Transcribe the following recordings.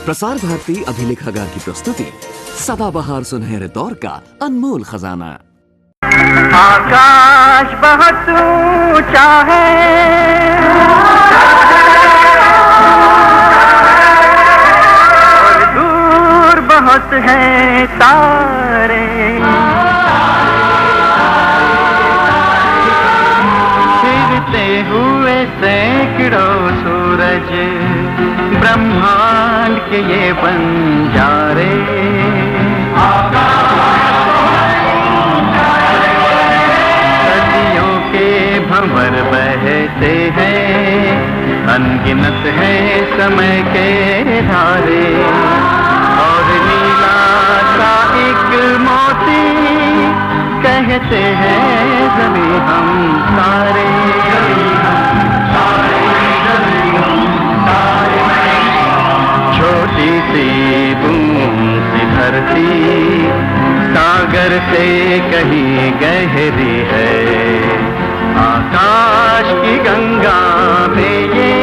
प्रसार भारती अभिलेखागार की प्रस्तुति सदाबहार सुनहरे दौर का अनमोल खजाना। आकाश बहुत ऊंचा है और दूर बहुत है तारे, फिरते हुए सैकड़ों सूरज ब्रह्मांड के ये बंजारे। सदियों के भंवर बहते हैं, अनगिनत है समय के धारे, और नीला सा एक मोती कहते हैं जमी हम सारे। छोटी सी बूंद सी धरती सागर से कहीं गहरी है, आकाश की गंगा में ये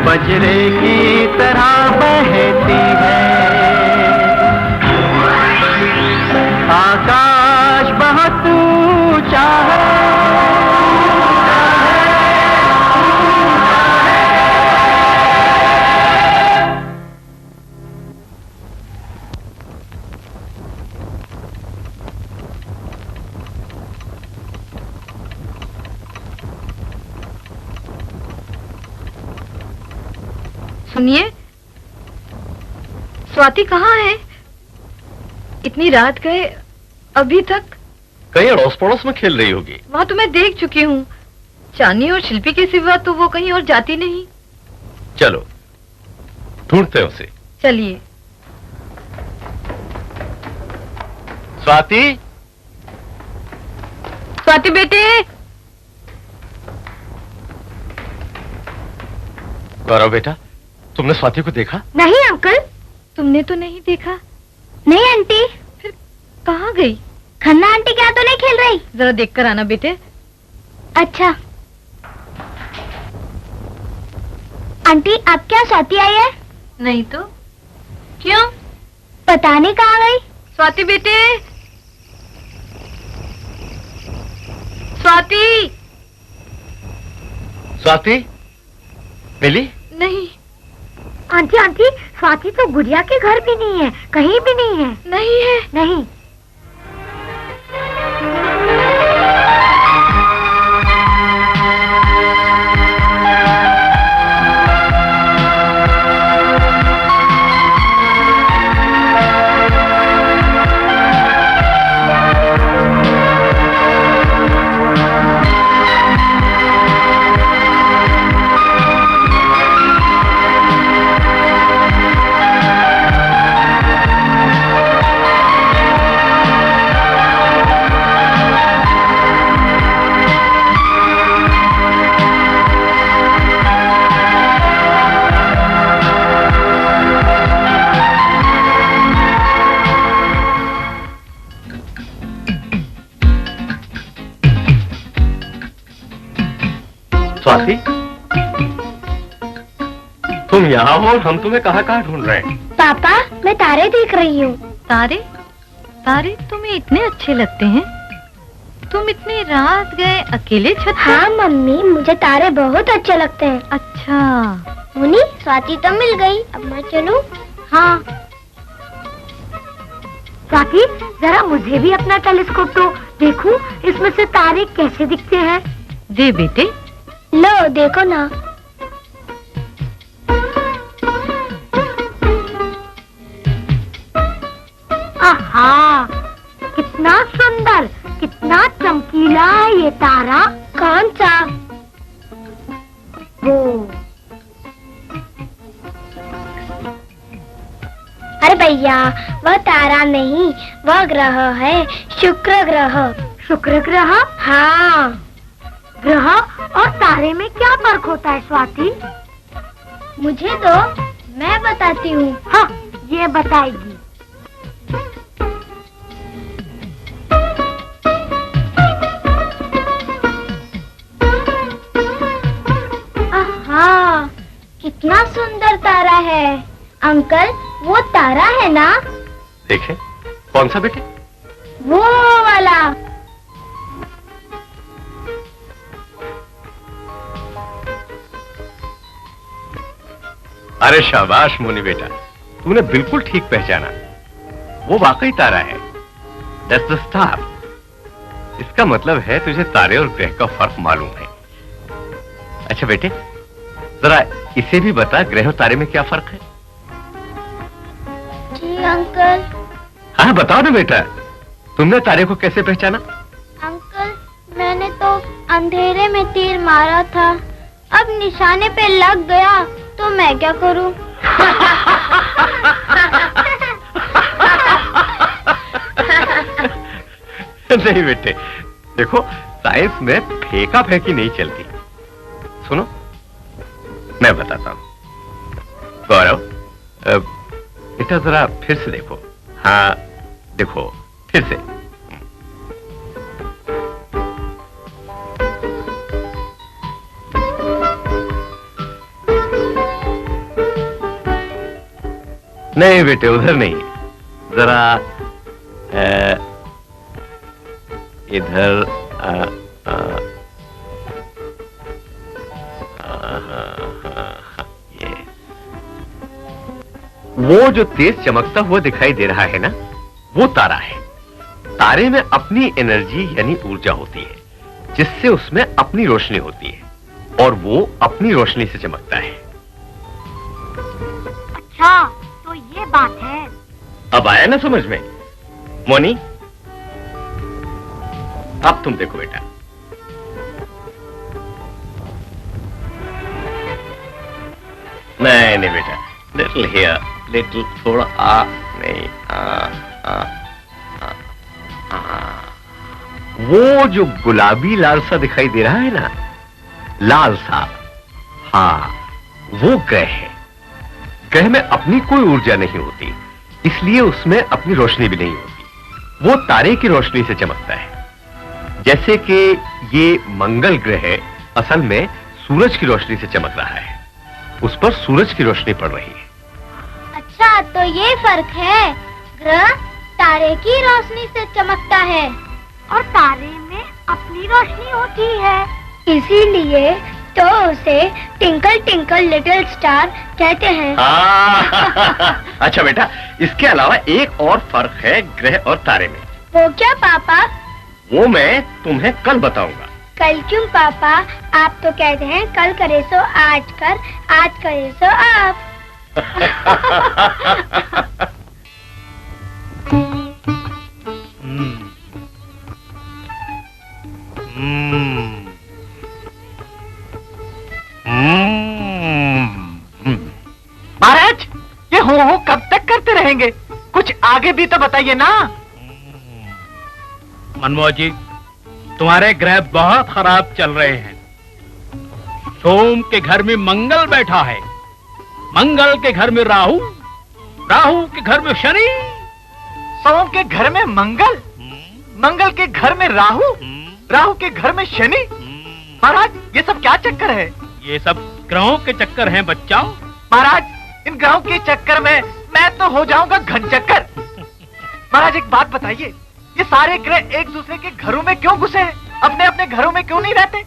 बजरे की तरह बहती है। आकाश बहुत ऊंचा है, सुनिए, स्वाति कहाँ है? इतनी रात गए अभी तक। कहीं अड़ोस पड़ोस में खेल रही होगी। वहाँ तो मैं देख चुकी हूँ, चांदनी और शिल्पी के सिवा तो वो कहीं और जाती नहीं। चलो ढूंढते हैं उसे। चलिए। स्वाति, स्वाति बेटे। गौरव बेटा, तुमने स्वाति को देखा? नहीं अंकल। तुमने तो नहीं देखा? नहीं आंटी। फिर कहाँ गई? खन्ना आंटी क्या तो नहीं खेल रही? जरा देख कर आना बेटे। अच्छा आंटी, आप क्या स्वाति आई है? नहीं तो क्यों? पता नहीं कहाँ गई। स्वाति बेटे, स्वाति। स्वाति मिली? नहीं। आंटी आंटी, स्वाति तो गुड़िया के घर भी नहीं है, कहीं भी नहीं है। नहीं है? नहीं। स्वाति, तुम यहाँ हो और हम तुम्हें कहाँ ढूंढ रहे हैं? पापा, मैं तारे देख रही हूँ। तारे? तारे तुम्हें इतने अच्छे लगते हैं? तुम इतनी रात गए अकेले छत पर? हाँ मम्मी, मुझे तारे बहुत अच्छे लगते हैं। अच्छा। मुनी, स्वाति तो मिल गई, अब मैं चलूं? हाँ। स्वाति, जरा मुझे भी अपना टेलीस्कोप दो, देखूं इसमें से तारे कैसे दिखते हैं। दे बेटे। लो देखो ना। आहा, कितना सुंदर, कितना चमकीला है ये तारा। कौन सा? वो। अरे भैया, वह तारा नहीं, वह ग्रह है, शुक्र ग्रह। शुक्र ग्रह? हाँ। ग्रह और तारे में क्या फर्क होता है स्वाति? मुझे तो मैं बताती हूँ। हाँ, ये बताएगी। आहा, कितना सुंदर तारा है। अंकल वो तारा है ना? देखें, कौन सा बेटे? वो वाला। अरे शाबाश मोनी बेटा, तूने बिल्कुल ठीक पहचाना। वो वाकई तारा है। That's the star. इसका मतलब है तुझे तारे और ग्रह का फर्क मालूम है। अच्छा बेटे, जरा इसे भी बता, ग्रह और तारे में क्या फर्क है? जी अंकल। हाँ बताओ ना बेटा, तुमने तारे को कैसे पहचाना? अंकल मैंने तो अंधेरे में तीर मारा था, अब निशाने पे लग गया तो मैं क्या करूं? नहीं बेटे, देखो साइंस में फेंका फेंकी नहीं चलती। सुनो मैं बताता हूं। गौरव, बेटा जरा फिर से देखो। हाँ देखो फिर से। नहीं बेटे, उधर नहीं, जरा इधर ये वो जो तेज चमकता हुआ दिखाई दे रहा है ना, वो तारा है। तारे में अपनी एनर्जी यानी ऊर्जा होती है, जिससे उसमें अपनी रोशनी होती है और वो अपनी रोशनी से चमकता है। अच्छा तो ये बात है। अब आया ना समझ में? मोनी, अब तुम देखो बेटा। नहीं नहीं बेटा, लिटिल हियर, लिटिल थोड़ा नहीं वो जो गुलाबी लाल सा दिखाई दे रहा है ना, लाल सा, हाँ वो ग्रह है। ग्रह में अपनी कोई ऊर्जा नहीं होती, इसलिए उसमें अपनी रोशनी भी नहीं होती। वो तारे की रोशनी से चमकता है। जैसे कि ये मंगल ग्रह असल में सूरज की रोशनी से चमक रहा है, उस पर सूरज की रोशनी पड़ रही है। अच्छा तो ये फर्क है, ग्रह तारे की रोशनी से चमकता है और तारे में अपनी रोशनी होती है, इसीलिए तो उसे टिंकल टिंकल लिटिल स्टार कहते हैं। अच्छा बेटा, इसके अलावा एक और फर्क है ग्रह और तारे में। वो क्या पापा? वो मैं तुम्हें कल बताऊंगा। कल क्यों पापा? आप तो कहते हैं कल करे सो आज कर, आज करे सो आप। महाराज, ये हो कब तक करते रहेंगे? कुछ आगे भी तो बताइए ना। मनमोहन जी, तुम्हारे ग्रह बहुत खराब चल रहे हैं। सोम के घर में मंगल बैठा है, मंगल के घर में राहु, राहु के घर में शनि। सोम के घर में मंगल, मंगल के घर में राहु, राहु के घर में शनि। महाराज ये सब क्या चक्कर है? ये सब ग्रहों के चक्कर हैं बच्चा। महाराज इन ग्रहों के चक्कर में मैं तो हो जाऊंगा घन चक्कर। महाराज एक बात बताइए, ये सारे ग्रह एक दूसरे के घरों में क्यों घुसे हैं? अपने अपने घरों में क्यों नहीं रहते?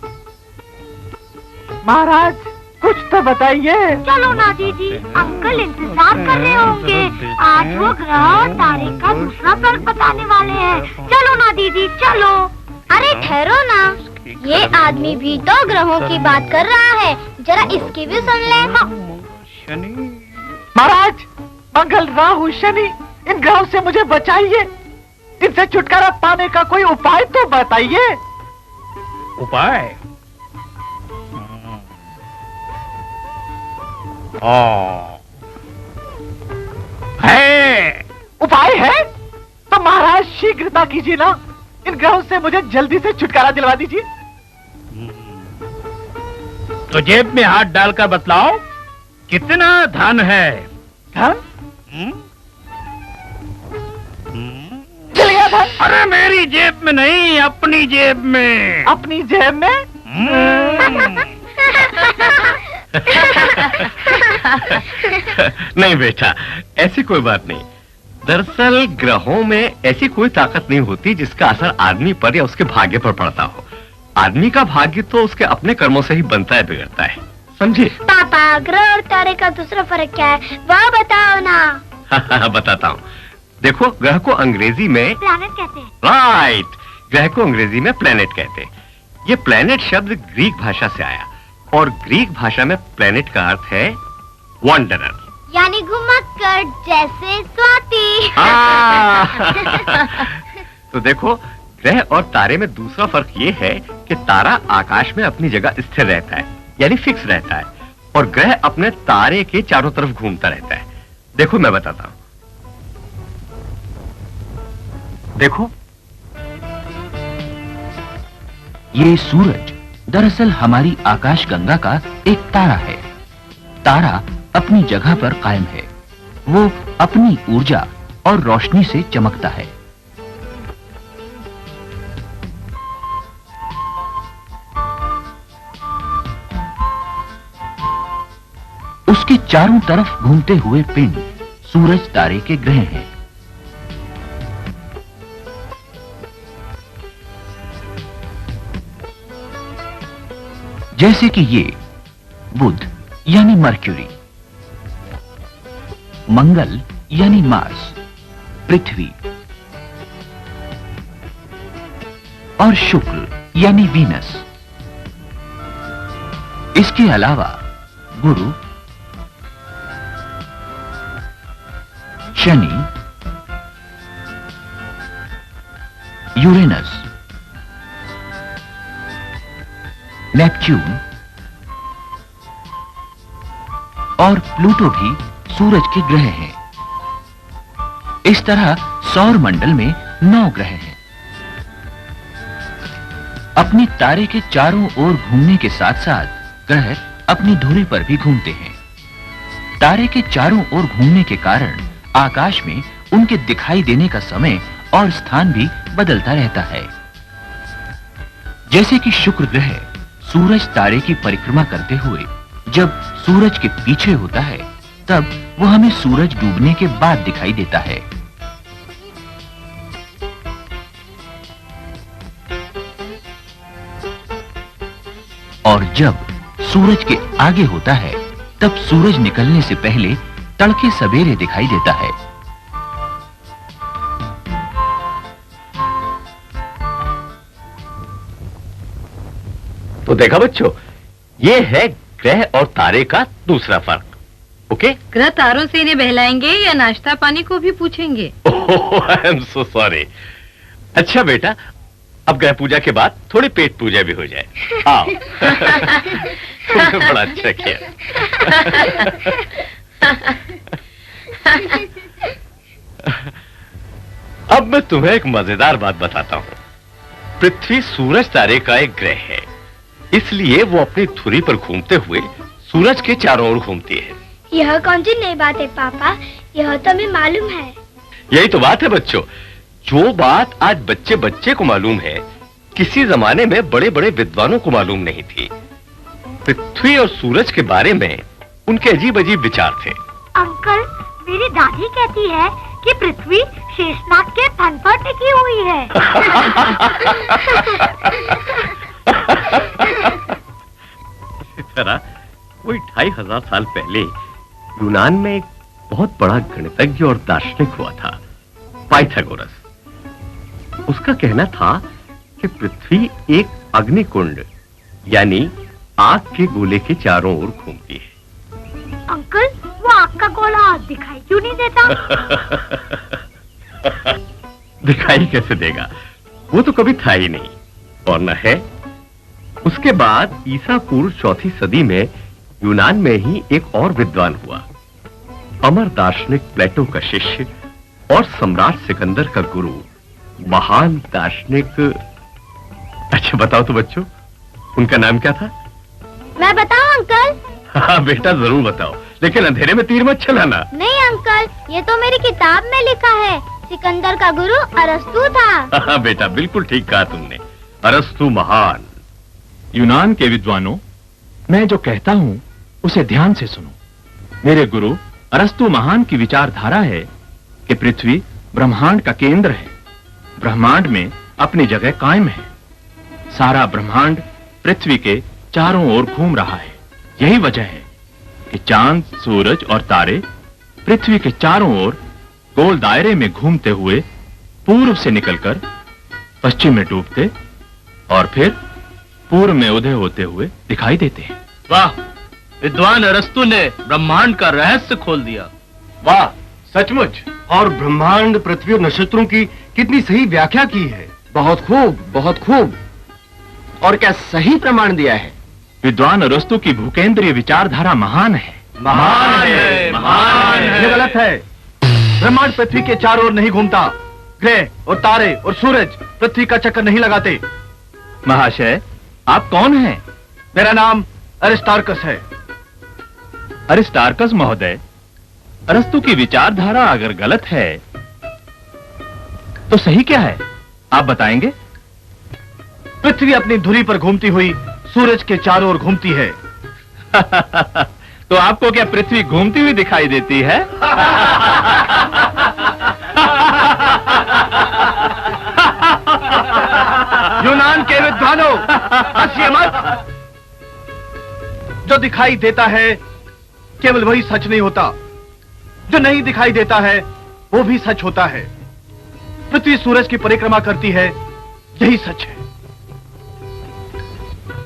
महाराज कुछ तो बताइए। चलो ना दीदी, अंकल इंतजार कर रहे होंगे। आज वो ग्रह तारे का दूसरा फर्क बताने वाले हैं। चलो ना दीदी चलो। अरे ठहरो ना, ये आदमी भी तो ग्रहों की बात कर रहा है, जरा इसकी भी सुन ले। महाराज मंगल राहु शनि, इन ग्रहों से मुझे बचाइए, इनसे छुटकारा पाने का कोई उपाय तो बताइए। उपाय? है। उपाय है तो महाराज शीघ्रता कीजिए ना, इन ग्रहों से मुझे जल्दी से छुटकारा दिलवा दीजिए। तो जेब में हाथ डालकर बतलाओ, कितना धन है? धन? चल गया धन। अरे मेरी जेब में नहीं, अपनी जेब में। अपनी जेब में? नहीं बेटा, ऐसी कोई बात नहीं। दरअसल ग्रहों में ऐसी कोई ताकत नहीं होती जिसका असर आदमी पर या उसके भाग्य पर पड़ता हो। आदमी का भाग्य तो उसके अपने कर्मों से ही बनता है, बिगड़ता है, समझे? पापा, ग्रह और तारे का दूसरा फर्क क्या है वह बताओ ना। बताता हूँ। देखो, ग्रह को अंग्रेजी में प्लैनेट कहते हैं। राइट, ग्रह को अंग्रेजी में प्लेनेट कहते हैं। ये प्लेनेट शब्द ग्रीक भाषा से आया और ग्रीक भाषा में प्लेनेट का अर्थ है वंडरर, यानी घुमक्कड़, जैसे स्वाति। तो देखो, ग्रह और तारे में दूसरा फर्क ये है कि तारा आकाश में अपनी जगह स्थिर रहता है, यानी फिक्स रहता है, और ग्रह अपने तारे के चारों तरफ घूमता रहता है। देखो मैं बताता हूं। देखो, ये सूरज दरअसल हमारी आकाशगंगा का एक तारा है। तारा अपनी जगह पर कायम है। वो अपनी ऊर्जा और रोशनी से चमकता है। उसके चारों तरफ घूमते हुए पिंड सूरज तारे के ग्रह हैं। जैसे कि ये बुध यानी मर्क्यूरी, मंगल यानी मार्स, पृथ्वी और शुक्र यानी वीनस। इसके अलावा गुरु, शनि, यूरेनस, नेपच्यून और प्लूटो भी सूरज के ग्रह हैं। इस तरह सौर मंडल में 9 ग्रह हैं। अपने तारे के चारों ओर घूमने के साथ साथ ग्रह अपनी धुरी पर भी घूमते हैं। तारे के चारों ओर घूमने के कारण आकाश में उनके दिखाई देने का समय और स्थान भी बदलता रहता है। जैसे कि शुक्र ग्रह सूरज तारे की परिक्रमा करते हुए जब सूरज के पीछे होता है, तब वो हमें सूरज डूबने के बाद दिखाई देता है। और जब सूरज के आगे होता है, तब सूरज निकलने से पहले तड़के सवेरे दिखाई देता है। तो देखा बच्चों, ये है ग्रह और तारे का दूसरा फर्क। ओके? ग्रह तारों से इन्हें बहलाएंगे या नाश्ता पानी को भी पूछेंगे? ओह, आई एम सो सॉरी। अच्छा बेटा, अब ग्रह पूजा के बाद थोड़ी पेट पूजा भी हो जाए। आओ। तुमने बड़ा अच्छा किया। अब मैं तुम्हें एक मजेदार बात बताता हूँ। पृथ्वी सूरज तारे का एक ग्रह है, इसलिए वो अपनी धुरी पर घूमते हुए सूरज के चारों ओर घूमती है। यह कौन सी नई बात है पापा? यह तो हमें मालूम है। यही तो बात है बच्चों। जो बात आज बच्चे बच्चे को मालूम है, किसी जमाने में बड़े बड़े विद्वानों को मालूम नहीं थी। पृथ्वी और सूरज के बारे में उनके अजीब अजीब विचार थे। अंकल, मेरी दादी कहती है कि पृथ्वी शेषनाग के फन पर टिकी हुई है। इस तरह कोई 2500 साल पहले यूनान में एक बहुत बड़ा गणितज्ञ और दार्शनिक हुआ था, पाइथागोरस। उसका कहना था कि पृथ्वी एक अग्निकुंड यानी आग के गोले के चारों ओर घूमती है। अंकल, वो आग का गोला दिखाई क्यों नहीं देता? दिखाई कैसे देगा? वो तो कभी था ही नहीं और न है। उसके बाद ईसा पूर्व 4वीं सदी में यूनान में ही एक और विद्वान हुआ, अमर दार्शनिक प्लेटो का शिष्य और सम्राट सिकंदर का गुरु, महान दार्शनिक। अच्छा बताओ तो बच्चों, उनका नाम क्या था? मैं बताऊं अंकल? हाँ बेटा, जरूर बताओ, लेकिन अंधेरे में तीर मत चलाना। नहीं अंकल, ये तो मेरी किताब में लिखा है। सिकंदर का गुरु अरस्तु था। हाँ बेटा, बिल्कुल ठीक कहा तुमने, अरस्तु महान। यूनान के विद्वानों, मैं जो कहता हूँ उसे ध्यान से सुनो। मेरे गुरु अरस्तु महान की विचारधारा है कि पृथ्वी ब्रह्मांड का केंद्र है, ब्रह्मांड में अपनी जगह कायम है। सारा ब्रह्मांड पृथ्वी के चारों ओर घूम रहा है। यही वजह है कि चांद, सूरज और तारे पृथ्वी के चारों ओर गोल दायरे में घूमते हुए पूर्व से निकलकर पश्चिम में डूबते और फिर पूर्व में उदय होते हुए दिखाई देते हैं। वाह, विद्वान अरस्तु ने ब्रह्मांड का रहस्य खोल दिया। वाह, सचमुच। और ब्रह्मांड, पृथ्वी और नक्षत्रों की कितनी सही व्याख्या की है। बहुत खूब, बहुत खूब। और क्या सही प्रमाण दिया है। विद्वान अरस्तु की भूकेंद्रीय विचारधारा महान है। महान है, महान है। ये गलत है। ब्रह्मांड पृथ्वी के चारों ओर नहीं घूमता। ग्रह और तारे और सूरज पृथ्वी का चक्कर नहीं लगाते। महाशय, आप कौन हैं? मेरा नाम अरिस्टार्कस है। अरिस्टार्कस महोदय, अरस्तु की विचारधारा अगर गलत है तो सही क्या है, आप बताएंगे? पृथ्वी अपनी धुरी पर घूमती हुई सूरज के चारों ओर घूमती है। तो आपको क्या पृथ्वी घूमती हुई दिखाई देती है? यूनान के विद्वानों, हंसिए मत। जो दिखाई देता है केवल वही सच नहीं होता, जो नहीं दिखाई देता है वो भी सच होता है। पृथ्वी सूरज की परिक्रमा करती है, यही सच है।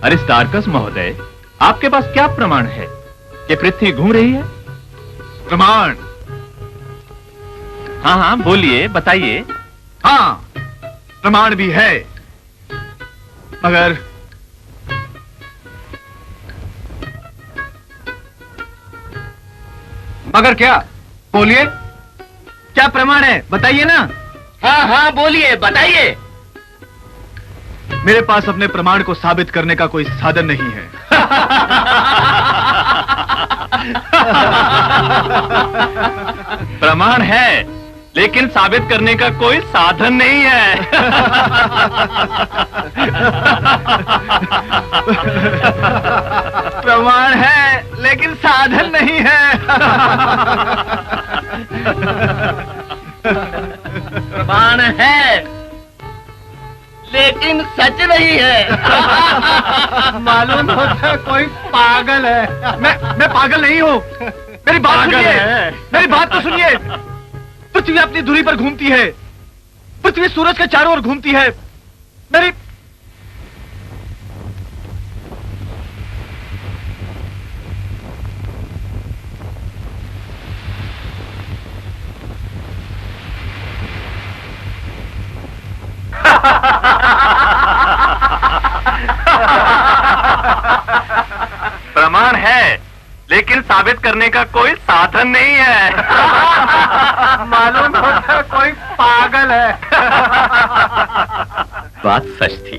अरिस्टार्कस महोदय, आपके पास क्या प्रमाण है कि पृथ्वी घूम रही है? प्रमाण? हाँ हाँ, बोलिए, बताइए। हाँ, प्रमाण भी है, मगर क्या? बोलिए, क्या प्रमाण है, बताइए ना। हाँ हाँ, बोलिए, बताइए। मेरे पास अपने प्रमाण को साबित करने का कोई साधन नहीं है। प्रमाण है, लेकिन साबित करने का कोई साधन नहीं है। प्रमाण है, लेकिन साधन नहीं है। प्रमाण है, लेकिन सच नहीं है। मालूम होता है कोई पागल है। मैं पागल नहीं हूँ। मेरी बात सुनिए, मेरी बात तो सुनिए। पृथ्वी अपनी धुरी पर घूमती है, पृथ्वी सूरज के चारों ओर घूमती है। मेरी प्रमाण है, लेकिन साबित करने का कोई साधन नहीं है। मालूम होता है कोई पागल है। बात सच थी,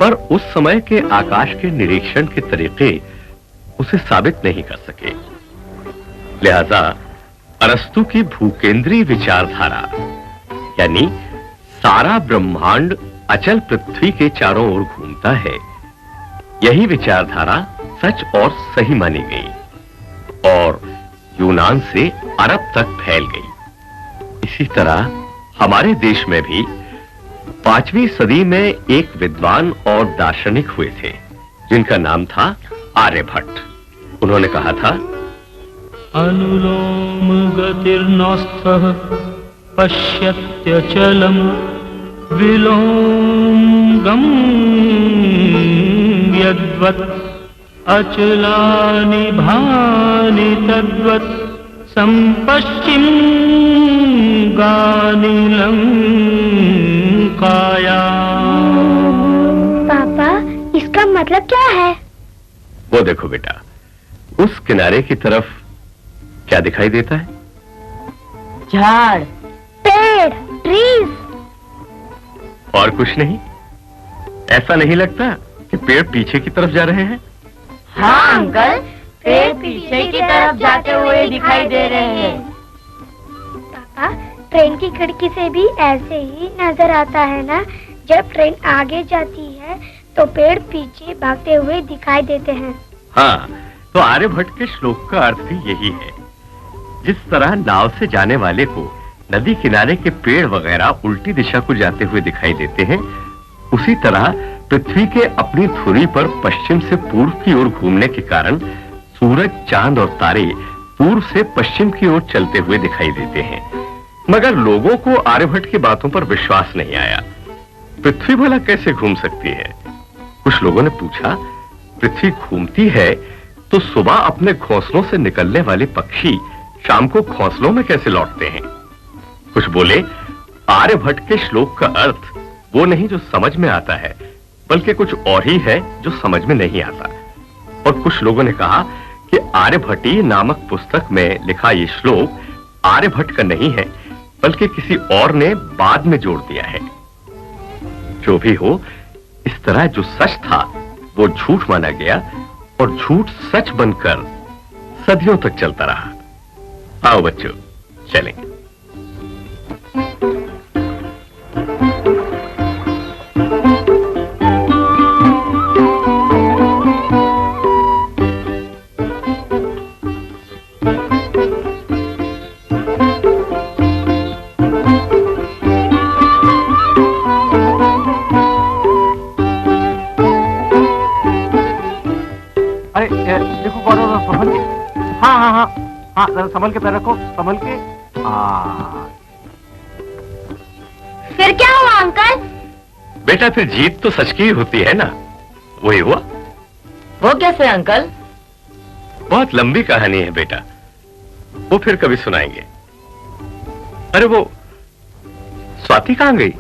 पर उस समय के आकाश के निरीक्षण के तरीके उसे साबित नहीं कर सके। लिहाजा अरस्तु की भूकेंद्रीय विचारधारा, यानी सारा ब्रह्मांड अचल पृथ्वी के चारों ओर घूमता है, यही विचारधारा सच और सही मानी गई और यूनान से अरब तक फैल गई। इसी तरह हमारे देश में भी 5वीं सदी में एक विद्वान और दार्शनिक हुए थे, जिनका नाम था आर्यभट्ट। उन्होंने कहा था, अनुलोम गतिर्नस्थः पश्यत्यचलम विलोम यद्वत् अचलानि भानि तद्वत् संपश्चिम गानिलं काया। पापा, इसका मतलब क्या है? वो देखो बेटा, उस किनारे की तरफ क्या दिखाई देता है? झाड़, पेड़, ट्रीज। और कुछ नहीं? ऐसा नहीं लगता कि पेड़ पीछे की तरफ जा रहे हैं? हाँ अंकल, पेड़ पीछे की तरफ जाते हुए दिखाई दे रहे हैं। पापा, ट्रेन की खिड़की से भी ऐसे ही नजर आता है ना? जब ट्रेन आगे जाती है तो पेड़ पीछे भागते हुए दिखाई देते हैं। हाँ, तो आर्यभट्ट के श्लोक का अर्थ भी यही है। जिस तरह नाव से जाने वाले को नदी किनारे के पेड़ वगैरह उल्टी दिशा को जाते हुए दिखाई देते हैं, उसी तरह पृथ्वी के अपनी धुरी पर पश्चिम से पूर्व की ओर घूमने के कारण सूरज, चांद और तारे पूर्व से पश्चिम की ओर चलते हुए दिखाई देते हैं। मगर लोगों को आर्यभट्ट की बातों पर विश्वास नहीं आया। पृथ्वी भला कैसे घूम सकती है? कुछ लोगों ने पूछा, पृथ्वी घूमती है तो सुबह अपने घोंसलों से निकलने वाले पक्षी शाम को घोंसलों में कैसे लौटते हैं? कुछ बोले, आर्यभट्ट के श्लोक का अर्थ वो नहीं जो समझ में आता है, बल्कि कुछ और ही है जो समझ में नहीं आता। और कुछ लोगों ने कहा कि आर्यभट्टी नामक पुस्तक में लिखा ये श्लोक आर्यभट्ट का नहीं है, बल्कि किसी और ने बाद में जोड़ दिया है। जो भी हो, इस तरह जो सच था वो झूठ माना गया और झूठ सच बनकर सदियों तक चलता रहा। आओ बच्चों, चलें। देखो गौरव, संभल के। हाँ हाँ हाँ हाँ, जरा संभल के पैर रखो, संभल के। फिर क्या हुआ अंकल? बेटा, फिर जीत तो सच की ही होती है ना, वही हुआ। वो कैसे अंकल? बहुत लंबी कहानी है बेटा, वो फिर कभी सुनाएंगे। अरे वो स्वाति कहाँ गई?